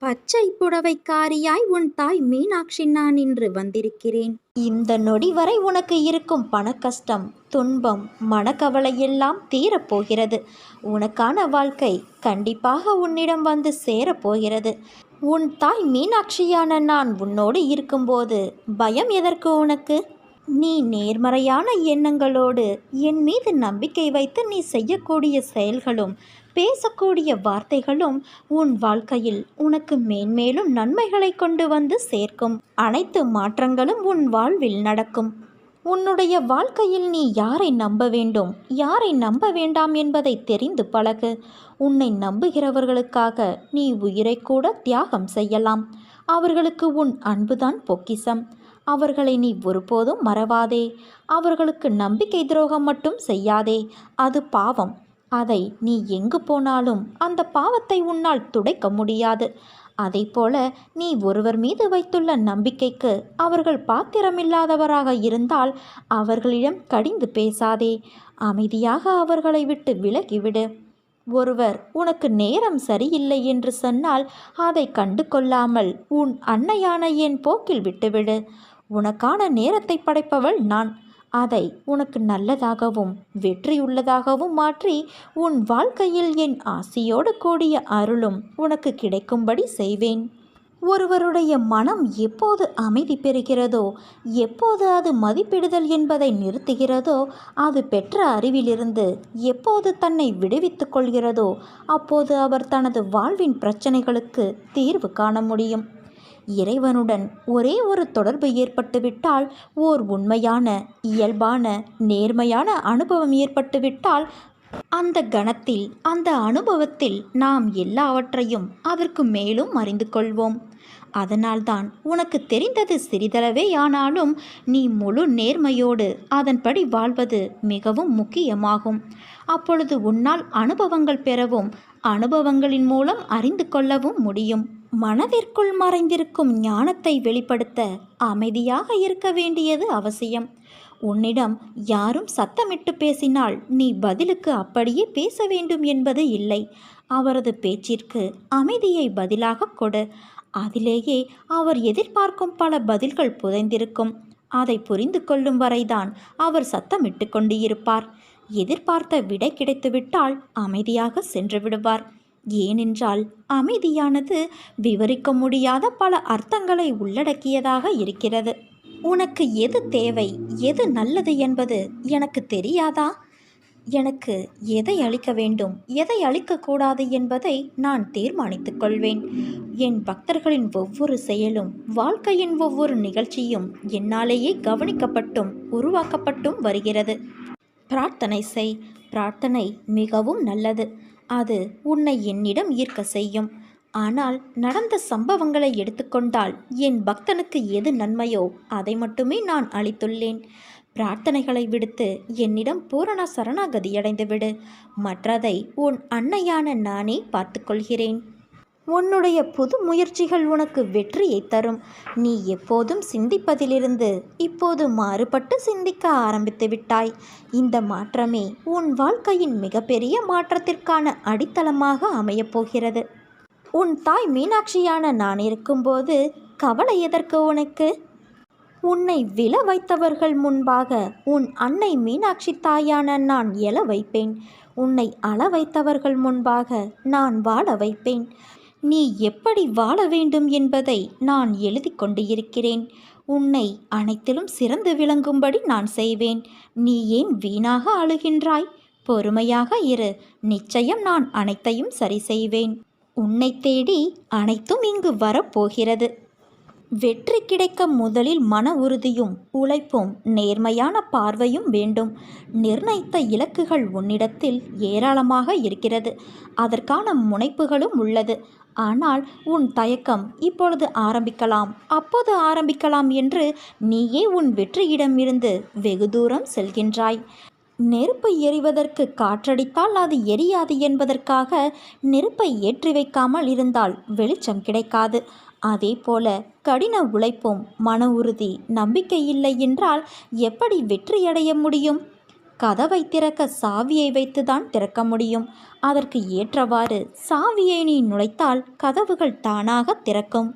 பச்சை புடவைக்காரியாய் உன் தாய் மீனாட்சி நான் இன்று வந்திருக்கிறேன். இந்த நொடி வரை உனக்கு இருக்கும் பணக்கஷ்டம், துன்பம், மனக்கவலையெல்லாம் தீரப்போகிறது. உனக்கான வாழ்க்கை கண்டிப்பாக உன்னிடம் வந்து சேரப்போகிறது. உன் தாய் மீனாட்சியான நான் உன்னோடு இருக்கும்போது பயம் எதற்கு உனக்கு? நீ நேர்மறையான எண்ணங்களோடு என் மீது நம்பிக்கை வைத்து நீ செய்யக்கூடிய செயல்களும் பேசக்கூடிய வார்த்தைகளும் உன் வாழ்க்கையில் உனக்கு மேன்மேலும் நன்மைகளை கொண்டு வந்து சேர்க்கும். அனைத்து மாற்றங்களும் உன் வாழ்வில் நடக்கும். உன்னுடைய வாழ்க்கையில் நீ யாரை நம்ப வேண்டும், யாரை நம்ப வேண்டாம் என்பதை தெரிந்து பழகு. உன்னை நம்புகிறவர்களுக்காக நீ உயிரை கூட தியாகம் செய்யலாம். அவர்களுக்கு உன் அன்புதான் பொக்கிஷம். அவர்களை நீ ஒருபோதும் மறவாதே. அவர்களுக்கு நம்பிக்கை துரோகம் மட்டும் செய்யாதே. அது பாவம். அதை நீ எங்கு போனாலும் அந்த பாவத்தை உன்னால் துடைக்க முடியாது. அதைப்போல நீ ஒருவர் மீது வைத்துள்ள நம்பிக்கைக்கு அவர்கள் பாத்திரமில்லாதவராக இருந்தால் அவர்களிடம் கடிந்து பேசாதே. அமைதியாக அவர்களை விட்டு விலகிவிடு. ஒருவர் உனக்கு நேரம் சரியில்லை என்று சொன்னால் அதை கண்டு கொள்ளாமல் உன் அன்னையான என் போக்கில் விட்டுவிடு. உனக்கான நேரத்தை படைப்பவள் நான். அதை உனக்கு நல்லதாகவும் வெற்றியுள்ளதாகவும் மாற்றி உன் வாழ்க்கையில் என் ஆசியோடு கூடிய அருளும் உனக்கு கிடைக்கும்படி செய்வேன். ஒருவருடைய மனம் எப்போது அமைதி பெறுகிறதோ, எப்போது அது மதிப்பிடுதல் என்பதை நிறுத்துகிறதோ, அது பெற்ற அறிவிலிருந்து எப்போது தன்னை விடுவித்து கொள்கிறதோ, அப்போது அவர் தனது வாழ்வின் பிரச்சனைகளுக்கு தீர்வு காண முடியும். இறைவனுடன் ஒரே ஒரு தொடர்பு ஏற்பட்டுவிட்டால், ஓர் உண்மையான, இயல்பான, நேர்மையான அனுபவம் ஏற்பட்டுவிட்டால், அந்த கணத்தில், அந்த அனுபவத்தில் நாம் எல்லாவற்றையும் அதற்கு மேலும் அறிந்து கொள்வோம். அதனால்தான் உனக்கு தெரிந்தது சிறிதளவே ஆனாலும் நீ முழு நேர்மையோடு அதன்படி வாழ்வது மிகவும் முக்கியமாகும். அப்பொழுது உன்னால் அனுபவங்கள் பெறவும் அனுபவங்களின் மூலம் அறிந்து கொள்ளவும் முடியும். மனதிற்குள் மறைந்திருக்கும் ஞானத்தை வெளிப்படுத்த அமைதியாக இருக்க வேண்டியது அவசியம். உன்னிடம் யாரும் சத்தமிட்டு பேசினால் நீ பதிலுக்கு அப்படியே பேச வேண்டும் என்பது இல்லை. அவரது பேச்சிற்கு அமைதியை பதிலாக கொடு. அதிலேயே அவர் எதிர்பார்க்கும் பல பதில்கள் புதைந்திருக்கும். அதை புரிந்து கொள்ளும் வரைதான் அவர் சத்தமிட்டு கொண்டு இருப்பார். எதிர்பார்த்த விடை கிடைத்துவிட்டால் அமைதியாக சென்று விடுவார். ஏனென்றால் அமைதியானது விவரிக்க முடியாத பல அர்த்தங்களை உள்ளடக்கியதாக இருக்கிறது. உனக்கு எது தேவை, எது நல்லது என்பது எனக்கு தெரியாதா? எனக்கு எதை அளிக்க வேண்டும், எதை அளிக்கக்கூடாது என்பதை நான் தீர்மானித்துக் கொள்வேன். என் பக்தர்களின் ஒவ்வொரு செயலும், வாழ்க்கையின் ஒவ்வொரு நிகழ்ச்சியும் என்னாலேயே கவனிக்கப்பட்டும் உருவாக்கப்பட்டும் வருகிறது. பிரார்த்தனை செய். பிரார்த்தனை மிகவும் நல்லது. அது உன்னை என்னிடம் ஈர்க்க செய்யும். ஆனால் நடந்த சம்பவங்களை எடுத்துக்கொண்டால் என் பக்தனுக்கு எது நன்மையோ அதை மட்டுமே நான் அளித்துள்ளேன். பிரார்த்தனைகளை விடுத்து என்னிடம் பூரண சரணாகதியடைந்துவிடு. மற்றதை உன் அன்னையான நானே பார்த்துக்கொள்கிறேன். உன்னுடைய புது முயற்சிகள் உனக்கு வெற்றியை தரும். நீ எப்போதும் சிந்திப்பதிலிருந்து இப்போது மாறுபட்டு சிந்திக்க ஆரம்பித்து விட்டாய். இந்த மாற்றமே உன் வாழ்க்கையின் மிகப்பெரிய மாற்றத்திற்கான அடித்தளமாக அமையப்போகிறது. உன் தாய் மீனாட்சியான நான் இருக்கும்போது கவலை எதற்கு உனக்கு? உன்னை விழ வைத்தவர்கள் முன்பாக உன் அன்னை மீனாட்சி தாயான நான் எழ வைப்பேன். உன்னை அழ வைத்தவர்கள் முன்பாக நான் வாழ வைப்பேன். நீ எப்படி வாழ வேண்டும் என்பதை நான் எழுதி கொண்டு இருக்கிறேன். உன்னை அனைத்திலும் சிறந்து விளங்கும்படி நான் செய்வேன். நீ ஏன் வீணாக அழுகின்றாய்? பொறுமையாக இரு. நிச்சயம் நான் அனைத்தையும் சரி செய்வேன். உன்னை தேடி அனைத்தும் இங்கு வரப்போகிறது. வெற்றி கிடைக்க முதலில் மன உறுதியும் உழைப்பும் நேர்மையான பார்வையும் வேண்டும். நிர்ணயித்த இலக்குகள் உன்னிடத்தில் ஏராளமாக இருக்கிறது. அதற்கான முனைப்புகளும் உள்ளது. ஆனால் உன் தயக்கம் இப்பொழுது ஆரம்பிக்கலாம், அப்போது ஆரம்பிக்கலாம் என்று நீயே உன் வெற்றியிடமிருந்து வெகு தூரம் செல்கின்றாய். நெருப்பு எரிவதற்கு காற்றடித்தால் அது எரியாது என்பதற்காக நெருப்பை ஏற்றி வைக்காமல் இருந்தால் வெளிச்சம் கிடைக்காது. அதே போல கடின உழைப்பும் மன உறுதி நம்பிக்கை இல்லை என்றால் எப்படி வெற்றியடைய முடியும்? கதவை திறக்க சாவியை வைத்துதான் திறக்க முடியும். அதற்கு ஏற்றவாறு சாவியை நீ நுழைத்தால் கதவுகள் தானாக திறக்கும்.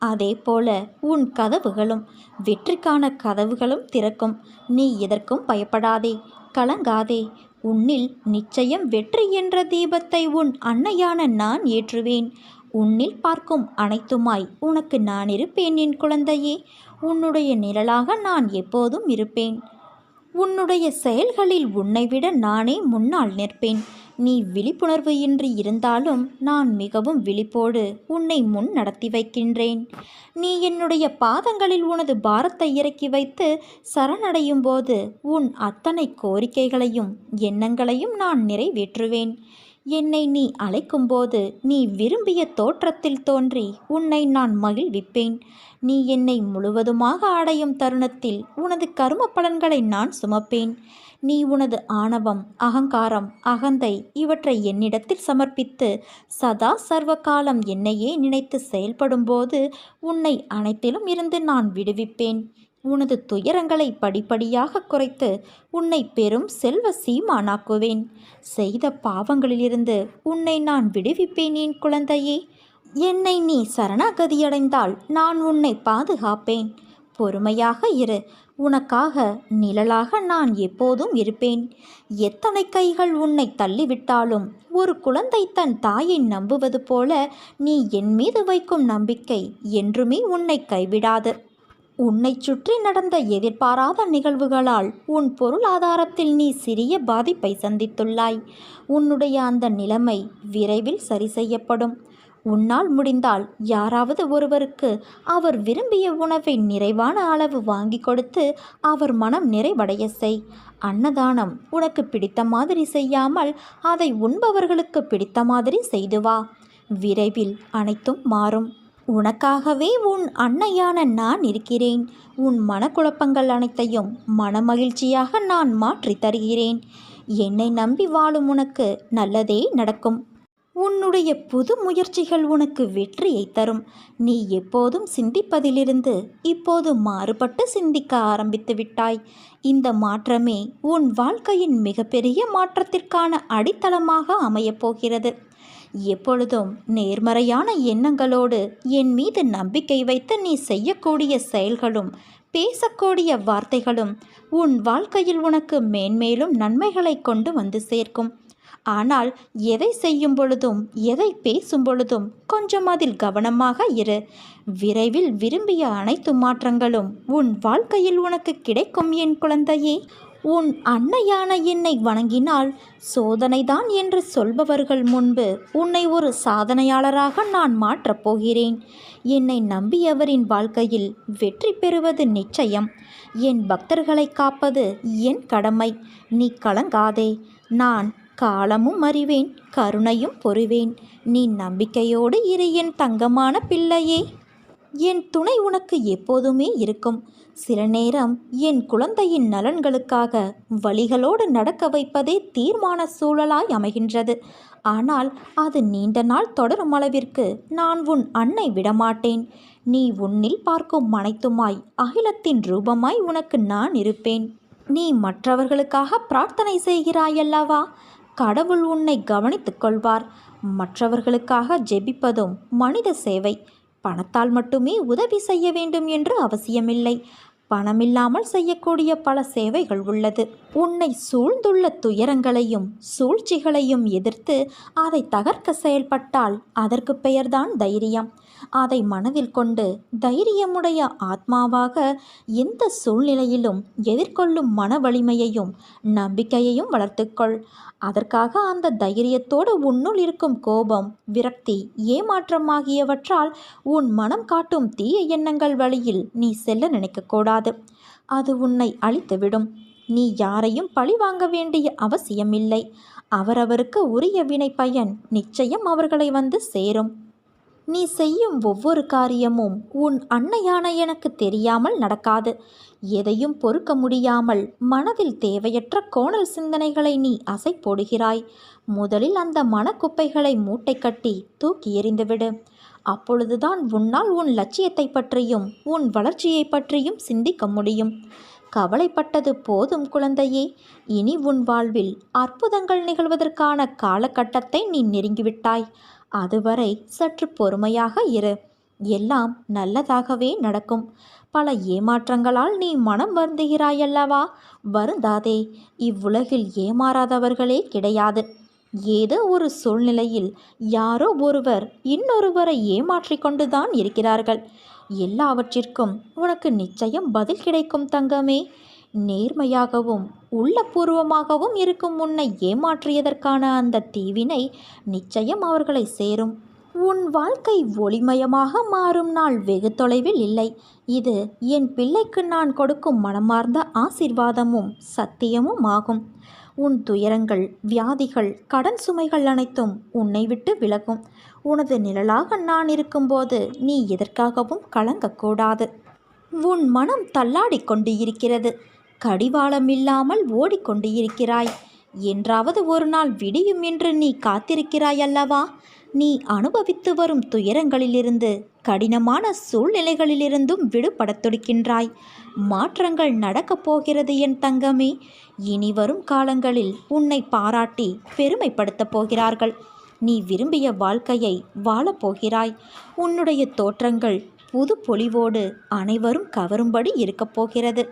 அதேபோல உன் கதவுகளும், வெற்றிக்கான கதவுகளும் திறக்கும். நீ எதற்கும் பயப்படாதே, கலங்காதே. உன்னில் நிச்சயம் வெற்றி என்ற தீபத்தை உன் அன்னையான நான் ஏற்றுவேன். உன்னில் பார்க்கும் அனைத்துமாய் உனக்கு நான் இருப்பேன் என் குழந்தையே. உன்னுடைய நிழலாக நான் எப்போதும் இருப்பேன். உன்னுடைய செயல்களில் உன்னை விட நானே முன்னால் நிற்பேன். நீ விழிப்புணர்வு இன்றி இருந்தாலும் நான் மிகவும் விழிப்போடு உன்னை முன் நடத்தி வைக்கின்றேன். நீ என்னுடைய பாதங்களில் உனது பாரத்தை இறக்கி வைத்து சரணடையும் போது உன் அத்தனை கோரிக்கைகளையும் எண்ணங்களையும் நான் நிறைவேற்றுவேன். என்னை நீ அழைக்கும்போது நீ விரும்பிய தோற்றத்தில் தோன்றி உன்னை நான் மகிழ்விப்பேன். நீ என்னை முழுவதுமாக அடையும் தருணத்தில் உனது கர்ம பலன்களை நான் சுமப்பேன். நீ உனது ஆணவம், அகங்காரம், அகந்தை இவற்றை என்னிடத்தில் சமர்ப்பித்து சதா சர்வகாலம் என்னையே நினைத்து செயல்படும்போது உன்னை அனைத்திலும் இருந்து நான் விடுவிப்பேன். உனது துயரங்களை படிப்படியாக குறைத்து உன்னை பெரும் செல்வ சீமானாக்குவேன். செய்த பாவங்களிலிருந்து உன்னை நான் விடுவிப்பேன் என் குழந்தையே. என்னை நீ சரணாகதியடைந்தால் நான் உன்னை பாதுகாப்பேன். பொறுமையாக இரு. உனக்காக நிழலாக நான் எப்போதும் இருப்பேன். எத்தனை கைகள் உன்னை தள்ளிவிட்டாலும் ஒரு குழந்தை தன் தாயை நம்புவது போல நீ என் மீது வைக்கும் நம்பிக்கை என்றுமே உன்னை கைவிடாது. உன்னை சுற்றி நடந்த எதிர்பாராத நிகழ்வுகளால் உன் பொருளாதாரத்தில் நீ சிறிய பாதிப்பை சந்தித்துள்ளாய். உன்னுடைய அந்த நிலைமை விரைவில் சரி செய்யப்படும். உன்னால் முடிந்தால் யாராவது ஒருவருக்கு அவர் விரும்பிய உணவை நிறைவான அளவு வாங்கி கொடுத்து அவர் மனம் நிறைவடைய செய். அன்னதானம் உனக்கு பிடித்த மாதிரி செய்யாமல் அதை உண்பவர்களுக்கு பிடித்த மாதிரி செய்து வா. விரைவில் அனைத்தும் மாறும். உனக்காகவே உன் அன்னையான நான் இருக்கிறேன். உன் மனக்குழப்பங்கள் அனைத்தையும் மனமகிழ்ச்சியாக நான் மாற்றி தருகிறேன். என்னை நம்பி வாழும் உனக்கு நல்லதே நடக்கும். உன்னுடைய புது முயற்சிகள் உனக்கு வெற்றியை தரும். நீ எப்போதும் சிந்திப்பதிலிருந்து இப்போது மாறுபட்டு சிந்திக்க ஆரம்பித்து விட்டாய். இந்த மாற்றமே உன் வாழ்க்கையின் மிகப்பெரிய மாற்றத்திற்கான அடித்தளமாக அமையப்போகிறது. எப்பொழுதும் நேர்மறையான எண்ணங்களோடு என் மீது நம்பிக்கை வைத்து நீ செய்யக்கூடிய செயல்களும் பேசக்கூடிய வார்த்தைகளும் உன் வாழ்க்கையில் உனக்கு மேன்மேலும் நன்மைகளை கொண்டு வந்து சேர்க்கும். ஆனால் எதை செய்யும் பொழுதும் எதை பேசும் பொழுதும் கொஞ்சம் அதில் கவனமாக இரு. விரைவில் விரும்பிய அனைத்து மாற்றங்களும் உன் வாழ்க்கையில் உனக்கு கிடைக்கும் என் குழந்தையே. உன் அன்னையான என்னை வணங்கினால் சோதனைதான் என்று சொல்பவர்கள் முன்பு உன்னை ஒரு சாதனையாளராக நான் மாற்றப் போகிறேன். என்னை நம்பியவரின் வாழ்க்கையில் வெற்றி பெறுவது நிச்சயம். என் பக்தர்களை காப்பது என் கடமை. நீ கலங்காதே. நான் காலமும் அறிவேன், கருணையும் பொறுவேன். நீ நம்பிக்கையோடு இரு என் தங்கமான பிள்ளையே. என் துணை உனக்கு எப்போதுமே இருக்கும். சில நேரம் என் குழந்தையின் நலன்களுக்காக வழிகளோடு நடக்க வைப்பதே தீர்மான சூழலாய் அமைகின்றது. ஆனால் அது நீண்ட நாள் தொடரும் அளவிற்கு நான் உன் அன்னை விடமாட்டேன். நீ உன்னில் பார்க்கும் அனைத்துமாய் அகிலத்தின் ரூபமாய் உனக்கு நான் இருப்பேன். நீ மற்றவர்களுக்காக பிரார்த்தனை செய்கிறாயல்லவா? கடவுள் உன்னை கவனித்துக் கொள்வார். மற்றவர்களுக்காக ஜெபிப்பதும் மனித சேவை. பணத்தால் மட்டுமே உதவி செய்ய வேண்டும் என்று அவசியமில்லை. பணமில்லாமல் செய்யக்கூடிய பல சேவைகள் உள்ளது. உன்னை சூழ்ந்துள்ள துயரங்களையும் சூழ்ச்சிகளையும் எதிர்த்து அதை தகர்க்க செயல்பட்டால் அதற்கு பெயர்தான் தைரியம். அதை மனதில் கொண்டு தைரியமுடைய ஆத்மாவாக எந்த சூழ்நிலையிலும் எதிர்கொள்ளும் மன வலிமையையும் நம்பிக்கையையும் வளர்த்துக்கொள். அதற்காக அந்த தைரியத்தோடு உன்னுள் இருக்கும் கோபம், விரக்தி, ஏமாற்றம் ஆகியவற்றால் உன் மனம் காட்டும் தீய எண்ணங்கள் வழியில் நீ செல்ல நினைக்கக்கூடாது. அது உன்னை அழித்துவிடும். நீ யாரையும் பழி வாங்க வேண்டிய அவசியமில்லை. அவரவருக்கு உரிய வினை பயன் நிச்சயம் அவர்களை வந்து சேரும். நீ செய்யும் ஒவ்வொரு காரியமும் உன் அன்னையான எனக்கு தெரியாமல் நடக்காது. எதையும் பொறுக்க முடியாமல் மனதில் தேவையற்ற கோணல் சிந்தனைகளை நீ அசை போடுகிறாய். முதலில் அந்த மனக்குப்பைகளை மூட்டை கட்டி தூக்கி எறிந்துவிடு. அப்பொழுதுதான் உன்னால் உன் லட்சியத்தை பற்றியும் உன் வளர்ச்சியை பற்றியும் சிந்திக்க முடியும். கவலைப்பட்டது போதும் குழந்தையே. இனி உன் வாழ்வில் அற்புதங்கள் நிகழ்வதற்கான காலகட்டத்தை நீ நெருங்கிவிட்டாய். அதுவரை சற்று பொறுமையாக இரு. எல்லாம் நல்லதாகவே நடக்கும். பல ஏமாற்றங்களால் நீ மனம் வருந்துகிறாயல்லவா? வருந்தாதே. இவ்வுலகில் ஏமாறாதவர்களே கிடையாது. ஏதோ ஒரு சூழ்நிலையில் யாரோ ஒருவர் இன்னொருவரை ஏமாற்றிக் கொண்டுதான் இருக்கிறார்கள். எல்லாவற்றிற்கும் உனக்கு நிச்சயம் பதில் கிடைக்கும் தங்கமே. நேர்மையாகவும் உள்ளபூர்வமாகவும் இருக்கும் உன்னை ஏமாற்றியதற்கான அந்த தீவினை நிச்சயம் அவர்களை சேரும். உன் வாழ்க்கை ஒளிமயமாக மாறும் நாள் வெகு தொலைவில் இல்லை. இது என் பிள்ளைக்கு நான் கொடுக்கும் மனமார்ந்த ஆசீர்வாதமும் சத்தியமும் ஆகும். உன் துயரங்கள், வியாதிகள், கடன் சுமைகள் அனைத்தும் உன்னை விட்டு விலகும். உனது நிழலாக நான் இருக்கும்போது நீ எதற்காகவும் கலங்கக்கூடாது. உன் மனம் தள்ளாடி கொண்டு இருக்கிறது. கடிவாளம் இல்லாமல் ஓடிக்கொண்டு இருக்கிறாய். என்றாவது ஒரு நாள் விடியும் என்று நீ காத்திருக்கிறாய் அல்லவா? நீ அனுபவித்து வரும் துயரங்களிலிருந்து, கடினமான சூழ்நிலைகளிலிருந்தும் விடுபடத் துடிக்கின்றாய். மாற்றங்கள் நடக்கப் போகிறது என் தங்கமே. இனி வரும் காலங்களில் உன்னை பாராட்டி பெருமைப்படுத்தப் போகிறார்கள். நீ விரும்பிய வாழ்க்கையை வாழப்போகிறாய். உன்னுடைய தோற்றங்கள் புது பொலிவோடு அனைவரும் கவரும்படி இருக்கப் போகிறது.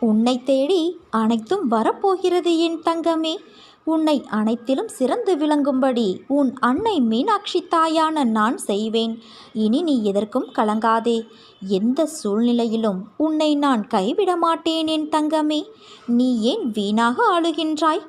உன்னை தேடி அனைத்தும் வரப்போகிறது என் தங்கமே. உன்னை அனைத்திலும் சிறந்து விளங்கும்படி உன் அன்னை மீனாட்சி தாயான நான் செய்வேன். இனி நீ எதற்கும் கலங்காதே. எந்த சூழ்நிலையிலும் உன்னை நான் கைவிட மாட்டேன் என் தங்கமே. நீ ஏன் வீணாக அழுகின்றாய்?